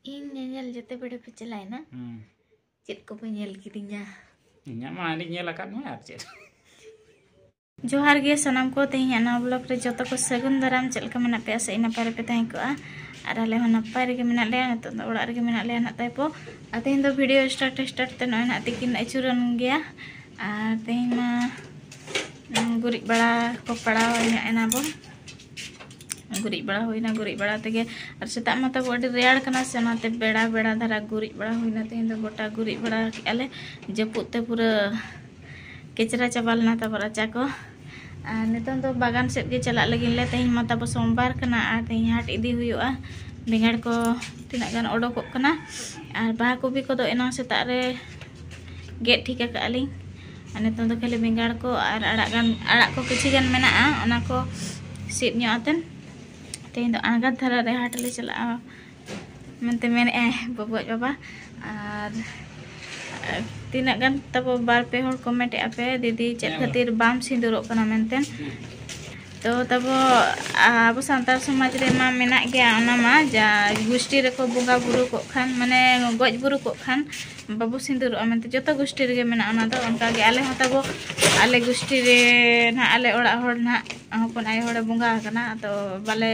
इन nyel jete beda pecelain na cit ko penyel kirinya nya ma ni nyel akan ma cit जोहार गे सनम को तेहिया ना blog रे जतो को सगुन दाराम चल का मना पे आसे ina पारे पे ताई को आर आले होना पारे के मना ले न तो ओड़ा रे के मना ले ना ताई पो अतेन दो वीडियो स्टार्ट ते न ना तिकिन अचुरन गया आर तेहिन मा गुरी बड़ा को पड़ा होइना एना बो गुरी बड़ा होइना गुरी बड़ा तेगे आर सेता मा तो बड़ी रेयाड़ कना से नाते बेड़ा बेड़ा धरा गुरी बड़ा होइना तेहिन दो गोटा गुरी बड़ा आले जपुते पूरा केचरा चाबाल ना तब राचा को नितन तो बागान सेट के चला लगी ले तेहिन मा तब सोमवार कना आर तेहिन हाट इदी हुयुआ बेंगाड़ को तिना गान ओडोक कना आर बाहा कोबी को दो एना सेता रे गेट ठीक काली आर नितन तो खाली बेंगाड़ को आर आड़ा को किछि गान मेना ओना को सीट न्यो आतेन तेहिन तो आगा धरा रे हाट ले चला मनते मेने बबो बाबा आर तीना गान तब बार पे हर कमेंट आपे दीदी चेक खातिर बाम सिंदूरो कना मेनतेन तो तब अब सांतार समाज रे मा मेना गया ओना मा जा गुष्टी रे को बोंगा बुरु को खान माने गज बुरु को खान बाबू सिंदूरो मेनते जतो गुष्टी रे मेना ओना दो उनका गे आले हता बो आले गुष्टी रे ना आले ओड़ा होड़ ना हपन आय होड़ बोंगा कना तो बाले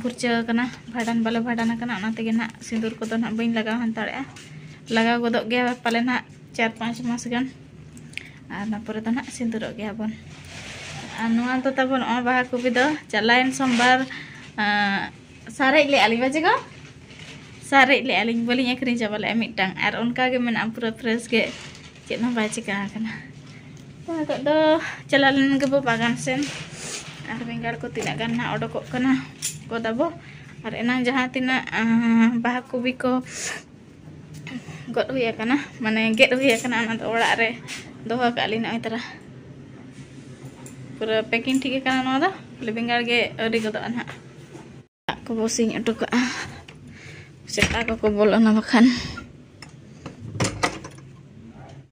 फुरचा कना भाडान बाले भाडाना कना ओना तेगे ना सिंदूर को तो ना बइन लगा हंताड़े लगा गोदो गया पाले ना 4-5 मास गान आर ना परे तो ना सिंदूर गया बन अनुआ तो तबन ओ बाहा को भी दो चलाइन सोमवार सारे ले आली बजे को सारे ले आली बोली एकरी जबले मिटांग आर उनका के मेना पूरा फ्रेश के चेना बाय चिका कना तो दो चलालन के बागान सेन आर बेंगार को तिना गान ना ओडको कना को दबो आर एना जहां तिना बाहा को भी को गट हुई कना माने गेट हुई कना ना तो ओड़ा रे दोहा काली ना इतरा पूरा पैकिंग ठीक कना ना दो ले बेंगार गे अरी गदो ना को बोसिंग अटुका सेटा को बोलो ना बखान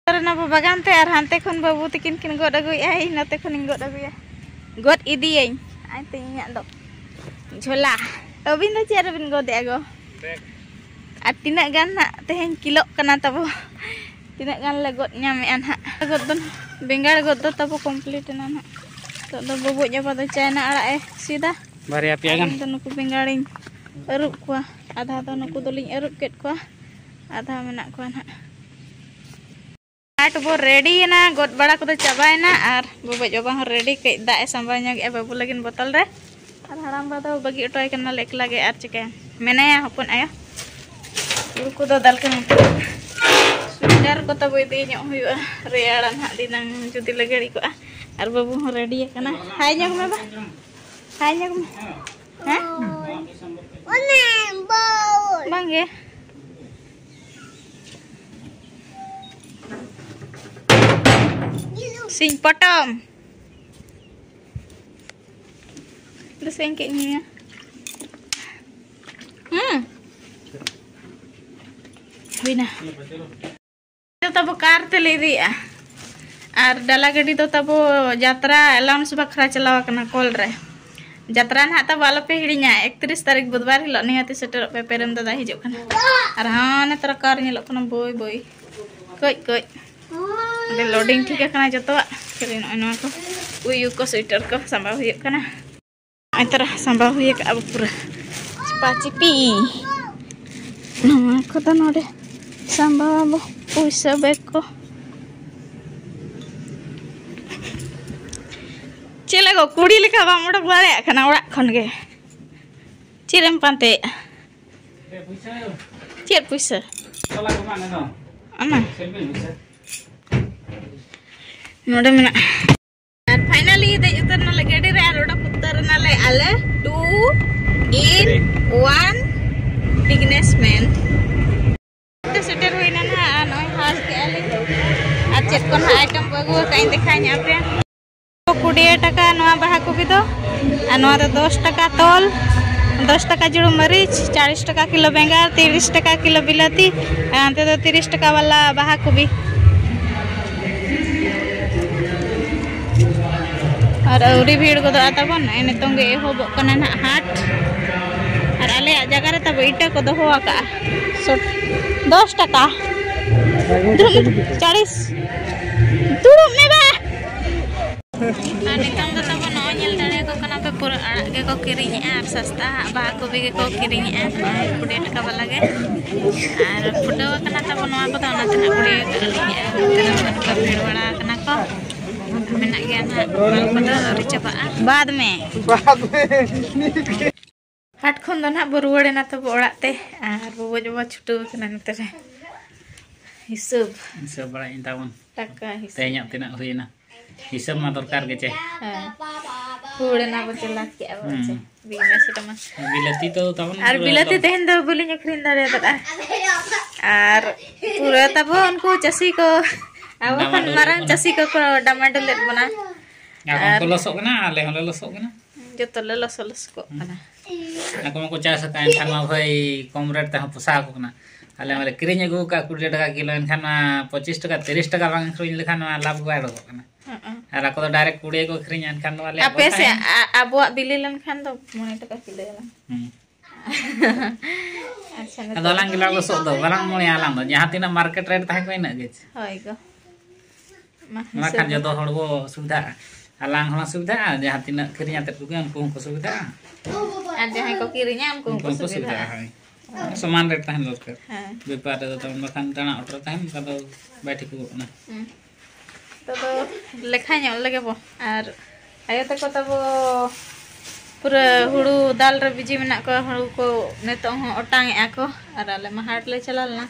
करना बागान ते आर हानते खन बाबू तिकिन किन गड अगुई आई नते खन गड अगुई गड इदी आई आई ते इया दो झोला अबिन दो चेर बिन गद आगो आर तीना गान ना तेहेन किलो कना तबो तीना गान ले गद ᱧᱟᱢᱮ ᱟᱱ ᱦᱟ गद दो बेंगाड़ गद दो तबो कंप्लीट ना ना तो दो बबो जबा दो चाइना आड़ा ए सीधा बारिया पिया गान तो नुकु बेंगाड़िन अरुप को आधा तो नुकु दोलिन अरुप केट को आधा मेना को ना आट बो रेडी ना गद बड़ा को चाबायना आर बबो जबा ह रेडी के दा ए संबा ᱧगे बाबू लगिन बोतल रे आर हराम बादो बगी अटोय कना लेकला गे आर चिके मेनाया हपन आया उनको तो दाल के स्वेटर को तब इदी ᱧᱚᱜ हुआ रेयाड़न हा दिनां जुदी लगड़ी को आर बाबू हो रेडी कना हाय ᱧᱚᱜ में बा हाय ᱧᱚᱜ में हैं ओने बोल बांगे सिंग पटम lu sing kayaknya Bina itu tabo car ते ले दिया आर डाला गडी तो तबो यात्रा अलाउंस बखरा चलावा कना कॉल रे यात्रा ना तब आलो पे हिड़िया 31 तारीख बुधवार हिलो निहाती सेटर पे पेरम दादा हिजो कना आर हां ने तर कार निलो कना बोय बोय कई दे लोडिंग ठीक कना जतो करिन अनवा को उयु को स्वेटर को संभा हुई कना आइतरा संभा हुई का अब पूरा पाचिपी नवा को तो नोडे संभा अब पैसा बैग को चले गो कुड़ी लेखा बा मोडक लारे खाना ओड़ा खन गे चिरम पांते चेर पैसा चला को माने न अमा सेल्फी पैसा नोडे मेना आर फाइनली दे उतर ना गडी रे आर ओड़ा पुत्तर ना ले आले 2 in 1 बिजनेसमैन ते सेटर होइना ना नय हाल के आले आ चेक कोन आइटम बगु काई देखाय nya पे 20 টাকা नवा बाहा को भी दो आ नवा दो 10 টাকা तोल 10 টাকা जुड़ो मरीच 40 টাকা किलो बेंगार 30 টাকা किलो बिलाती आंते तो 30 টাকা वाला बाहा को भी और औरी भीड़ को दो आता बन एने तंगे होबो कना ना हाट और आले जगह रे तब ईटा को दोहो का 10 टका 40 दुरुब में बा नितंग तो तब न ñel dare ko kana pe pura arak ge ko kiring ar sasta ba ko bi ge ko kiring ar 20 टका वाला ge ar fudawa kana tab noa ko ta na tena puri kana ko bhir wala kana ko menak ge na bal ko da ri chaba बाद में हाट खन दो ना बरुवाड़े ना तब ओड़ा ते आर बबो जबा छुटो कना नते रे हिसाब बड़ा इंतावन टका हिसाब तेहnya tina huina हिसाब मा दरकार के चे हुड़े ना बचला के अब चे बीमा से तमा बिलाती तो तवन आर बिलाती तेहन दो बोली अखरिन दारे दा आर पूरा तब उनको चसी को अब खन मारंग चसी को डमाडो लेत बना आर लसो कना आले हले लसो कना जो तो लस को कना aku mau kucas kan sama भाई कम रेट ता पोसा को कना आले माले किरिन अगु का 20 टका किलो एनखान 25 टका 30 टका बांग खरिन लेखान लाभ बाय दो कना आर ako do डायरेक्ट 20 को खरिन एनखान वाले आपे से अबुआ बिली लेनखान तो 9 टका किलो ला अच्छा ना तो lang gila losok do barang mo alang do jaha tina market rate tahe ko ina ge होय गो makan jodoh hor bo sudah alang hona sudah jaha tina khirinya tet ko ko sudah ada yang kau kirinya amku sudah समान rate tahan दरकार हां बेपार तो तमन makan tana order tahan kado बैठी को ना तो लेखा ᱧᱚᱜ लगे बो आर आयो तको तब पूरा हुड़ू दाल रे बिजी मेना को हुड़ू को नेतो हो ओटांग आको आर आले मा हाट ले चलालना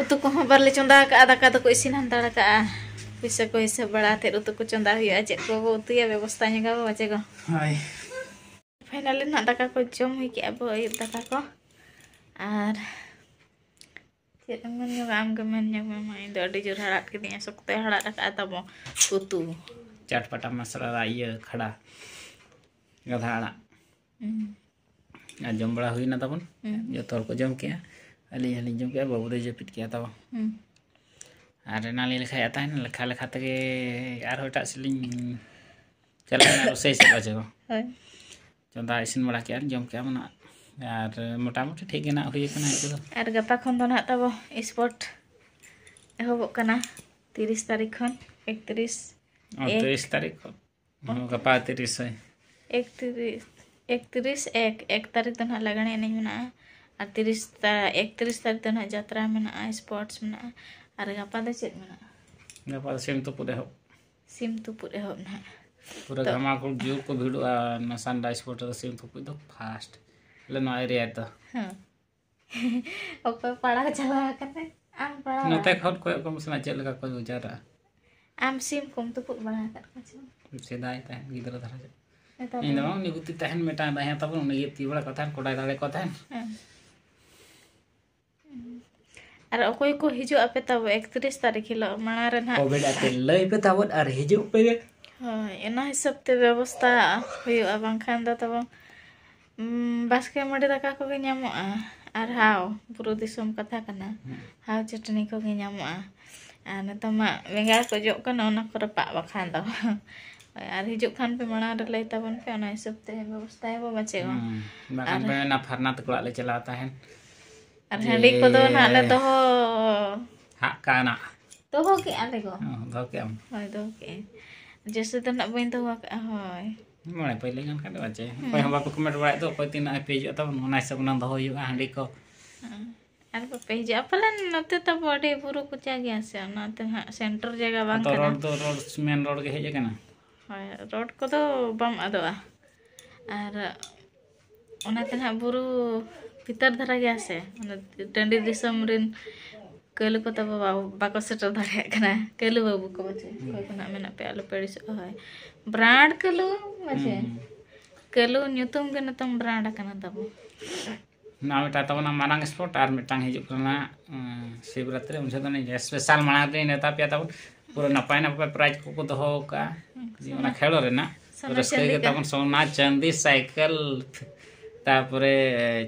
उतु को बरले चंदा का दाका तो को इसिन हंताड़ा का पैसा को हिसाब बड़ा थे उतु को चंदा हुआ चे को उतुया व्यवस्था ᱧगा बचे को हाय फाइनली ना दाका को जम हुई के अब दाका को आर मन जो आम के मन जो मैं दो अड़ी जोर हड़ाट के दिया सकते हड़ाट का तब उतु चटपटा मसाला ये खड़ा गधाड़ा जम बड़ा हुई ना तब जो तोर को जम किया अली अली जम किया बाबू दे जपित किया तब आर नाली लेखा आता है ना लेखा लेखा तक आर होटा सिलिंग चला ना रोसे से बचे को चंदा इसिन बड़ा किया जम किया मना यार मोटामोटी ठीक है ना हुई कना इतो आर गपा खन दो ना तब स्पॉट एहोबो कना 30 तारीख खन 31 तारीख को गपा 30 है 31 एक तारीख तो ना लगने नहीं मना और 31 तारीख तो ना यात्रा में ना स्पोर्ट्स में ना और गपा दे चेत में ना गपा सिम तो पूरे हो ना पूरा धमाका जोर को भिड़ो ना संडा स्पोर्ट तो सिम तो पूरे फास्ट ले ना एरिया तो हां ओपे पड़ा चला करते आम पड़ा नते खत को कम से चेल लगा को जरा आम सिम कम तो पुट बना कर सेदाय ता गिदरा धरा इन दो निगुति तहन मेटा दाया तब उन ये ती बड़ा कथा कोडा दाले कथा अरे कोई को हिजो आपे तब 31 तारीख हिलो मणा रे ना कोविड आते लई पे तब और हिजो पे हां एना हिसाब ते व्यवस्था होयो बांखान दा तब बास्के मडे दाका को गे ᱧᱟᱢᱚᱜᱼᱟ आर हाव पुरो दिसम कथा कना हाव चटनी को गे ᱧᱟᱢᱚᱜᱼᱟ आर नतमा बेंगार को जो कना ओना को रपा बखान दा आर हिजो खान पे मणा रे लई तबन पे ओना हिसाब ते व्यवस्था है बचे गो बागान पे ना फरना तक ले चलाता है आर हंडी को दो ना ले तो हा काना तो हो के आले गो दो के हम होय दो के जैसे तो ना बइन तो का होय मने पहिले गन का बचे कोई हम बाको कमेंट बड़ा तो कोई तीन पेज तब ओना सब ना दो हुआ हंडी को आर पेज अपलन नते तो बॉडी पुरो कुचा गया से नते सेंटर जगह बांग तो रोड मेन रोड के हेज कना होय रोड को तो बम अदवा आर ओनाते ना बुरु भीतर धरा गया से टंडी दिसम रिन कल को तब बाको सेटर धरे कना कल बाबू को बचे कोई कना मेना पे आलो पेड़िस होय ब्रांड कलु बचे कलु न्यूतुम के नतम ब्रांड कना तब ना बेटा तब ना मारांग स्पॉट आर मिटांग हिजु कना शिवरात्रि उनसे तो नहीं स्पेशल मना दे नेता पे तब पूरा नपाय ना प्राइज को दो का ओना खेलो रे ना रस्ते के तब सोना चांदी साइकिल तापरे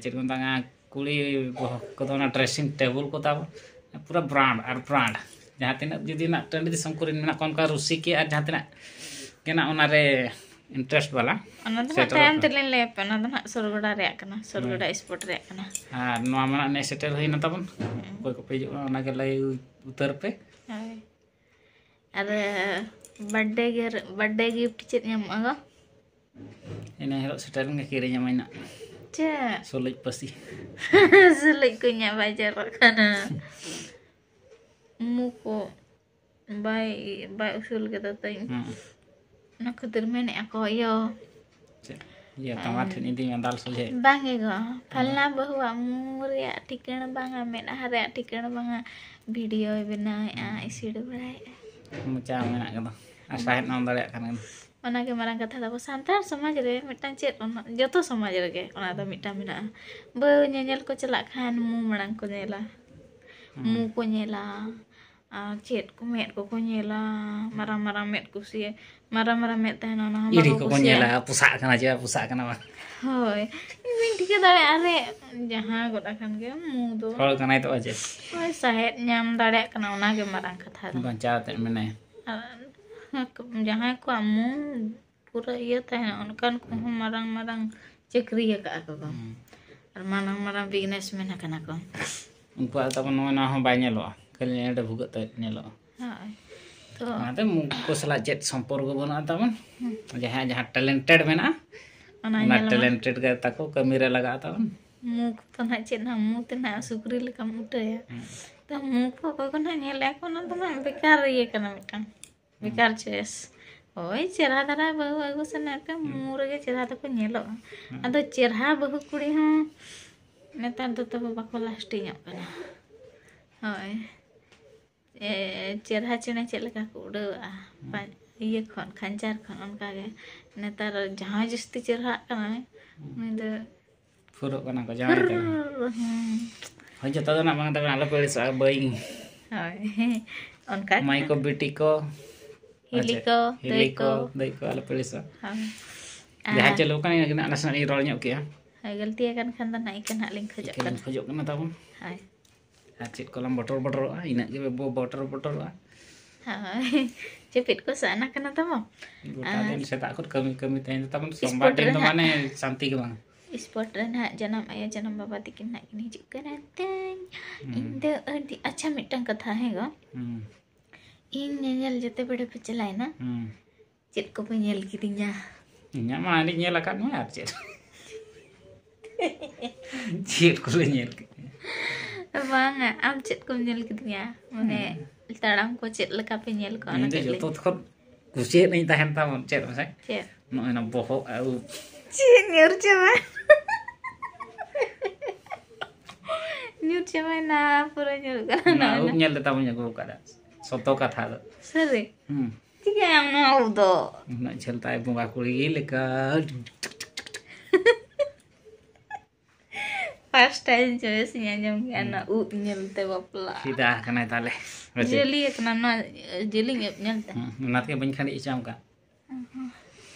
चिरकुंतांगा कुड़ी को ना ड्रेसिंग टेबल को तब पूरा ब्रांड जहाँ तीन जुदी ना टंडी दिसम को मेना कोन का रुसी के और जहाँ तीन केना ओना रे इंटरेस्ट वाला ᱚᱱᱟ ᱫᱚ ᱦᱟᱸᱜ ᱛᱟᱭᱚᱢ ᱛᱮᱞᱤᱧ ᱞᱟᱹᱭ ᱟᱯᱮ ᱚᱱᱟ ᱫᱚ ᱦᱟᱸᱜ ᱥᱚᱨᱜᱚᱰᱟ ᱨᱮᱭᱟᱜ ᱠᱟᱱᱟ ᱥᱚᱨᱜᱚᱰᱟ ᱥᱯᱚᱴ ᱨᱮᱭᱟᱜ ᱠᱟᱱᱟ ᱟᱨ ᱱᱚᱣᱟ ᱢᱟᱱᱟᱜ ᱱᱮ ᱥᱮᱴᱮᱨ ᱦᱩᱭᱱᱟ ᱛᱟᱵᱚᱱ ᱚᱠᱚᱭ ᱠᱚᱯᱮ ᱦᱤᱡᱩᱜ ᱠᱟᱱᱟ ᱚᱱᱟᱜᱮ ᱞᱟᱹᱭ ᱩᱛᱟᱹᱨ ᱯᱮ ᱦᱳᱭ ᱟᱨ ᱵᱟᱨᱛᱷᱰे ᱜᱤᱯᱷᱴ ᱪᱮᱫ ᱧᱟᱢᱚᱜᱼᱟ ᱜᱚ ᱤᱱᱟᱹ ᱦᱤᱞᱳᱜ ᱥᱮᱴᱮᱨ ᱞᱮᱱ ᱜᱮ ᱠᱤᱨᱤᱧ ᱟᱢᱟᱹᱧ ᱱᱟᱜ ᱪᱮᱫ ᱥᱩᱞᱩᱡ ᱯᱟᱹᱥᱤ ᱥᱩᱞᱩᱡ ko ᱤᱧᱟᱹᱜ ᱵᱟᱭ ᱡᱟᱨᱚᱜ ᱠᱟᱱᱟ ᱢᱩ ko bye usul kata tadi nak ketermen aku yo iya tamat ini di mental soje bang ego palna bahwa mur ya tikana banga men hare tikana banga video bena isi do berai mucha menak gitu asahet nom dare kan ona ge marang katha da santar samaj re mitang chet joto samaj re ge ona da mitang mena be nyanyel ko chalak khan mu marang ko nyela mu ko nyela chet ko met ko nyela marang met ko sie marang met ta na iri ko nyela pusak kana aja pusak kana bang hoi ini dike dare are jaha goda kan ge mu do hol kana itu aja hoi sahet nyam dare kana ona ge marang katha da baca te mena jaha ko amu pura iya ta onkan ko marang cekri ya ka ko ar marang businessman kana ko unku ata no na ho bay nyelo kali ada buka ta nyelo hai to ate muko sala jet সম্পর্ক bana taman jaha talented mena ona talented ga tako kami re laga taman muk to na chet na mu te na sukri leka muta ya to muk ko na nyele ko na to bekar ye kana mekan bekar ches oi cerah dara bahu agu sana ka mure ge cerah ta ko nyelo ado cerah bahu kuri ho netar do to bako lasting nyok kana hoi cerah chene chet leka ko uda iya khon khanjar khon onka ge netar jaha jasti cerah kana ni do furuk kana ko jaha ta ho jota na bang ta ala pelis baing hoi onka mai ko biti ko hiliko dai ko ala pelis jaha chelo kan ina alas na rol nyok kia hai galti akan khan ta nai kan haling khojok kana tabon hai cit kolam botol ina ge botol hai cepit ko sana kana tamo tadi setak ko kami tahin tabon sombar din to mane santi ke bang sport rena janam ayah janam baba tikin nak ini juga nanteng inde di acha mitang katha hai go in nyel jete bede pe chalai na chet ko pe nyel kidinya nya ma ni nyel akan ma chet chet ko le nyel bang am chet ko nyel kidinya mane taram ko chet leka pe nyel ko ana ke joto thot kusi ni tahan tamon chet masa chet no ena boho au chet nyur chama nyur chama na pura nyur kana na nyel ta punya ko kada soto katha do sare tiga yang mau do na chelta ai bunga kuri leka first time choice nyanyam kana nyel te bapla sida kana tale jeli kana na jeli nyel te nat ke ban khani icham ka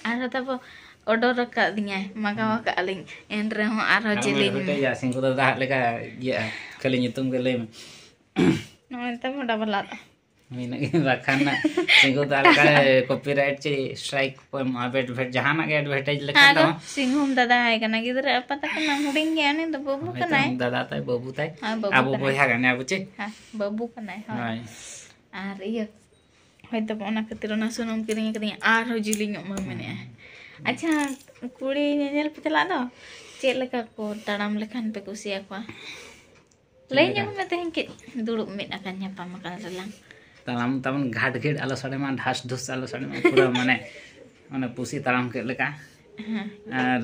ara tapo order ka dinya maka aling endre ho aro jeli ya singko da leka ya kali nyitung ke lem no tapo dapat mina rakana singko da leka copyright che strike pom advert jahana ke advertise lekha do singhum dada hai kana gidra apa ta kana huding ya ni to babu kana dada tai babu tai abu boya kana abu che ha babu kana hai ar iya hoyto ona khatir ona sunum kiring kiring ar jili nyok ma mene acha kuri nyel pitala do chet leka ko taram lekhan pe kusi akwa lay nyok me tehen ki duduk mit akan nyapa makan relang talam taman ghat alo sade ma dhas dhus alo sade ma pura mane pusi taram ke leka ar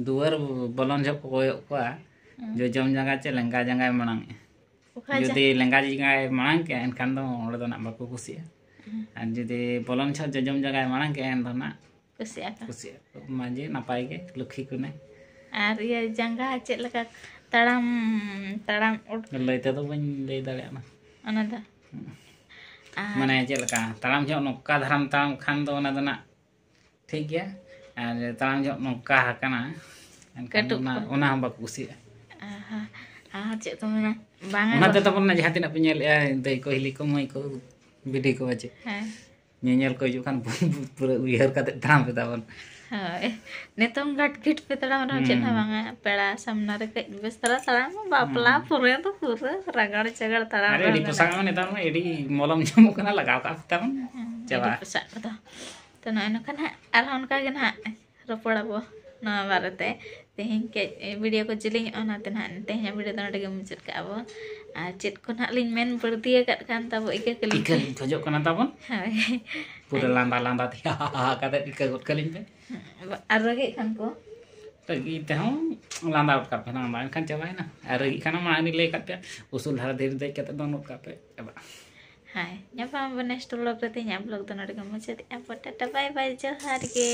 duar bolon jok koyok ko jo jom jaga che lengka jangai manang যদি লেঙ্গা জায়গায় Marang কে এনখান তো ওড়ে তো না Baku কুসিয়া আর যদি বলন ছ জজম জায়গায় Marang K N তো না কুসিয়া মাঝে নাপাই গে লক্ষ্মী কুনে আর ইয়া জাঙ্গা চেত লেকা তাড়াম লইতে তো বাñ লই দাড়ে না অনা দা মানে চেত লেকা তাড়াম ছ নকা ধারাম তাড়াম খান তো ওনা তো না ঠিক গিয়া আর তাড়াম ছ নকা হাকানা এনখান ওনা Baku কুসিয়া cek to mena bang ona te tapon na jahatin apa nyel ya dei ko hili ko mai ko bidi ko aja nyel ko hijuk kan pura uyar kate tam pe tabon hai netong gat git pe tara mana chet na banga pera samna re ke bes tara tara bapla pura to pura ragar cagar tara are di pusang ma netar ma edi molam jamu kana lagaw ka tabon coba pesak kata tena eno kan arhon ka gen ha ropoda bo na barate tehin ke video ko jiling ona tena tehnya video tana de mucet ka abo chet ko na lin men berdia kat kan tabo ike kelin ikan pojok kana tabon hai pura landa ya kate ika got kalin pe arage kan ko lagi teh landa ka pe na kan coba na are kana ma ni le ka pe usul har dheer dek kate donot ka pe coba hai nyapa next vlog rete nya vlog tana de mucet apa tata bye bye johar ke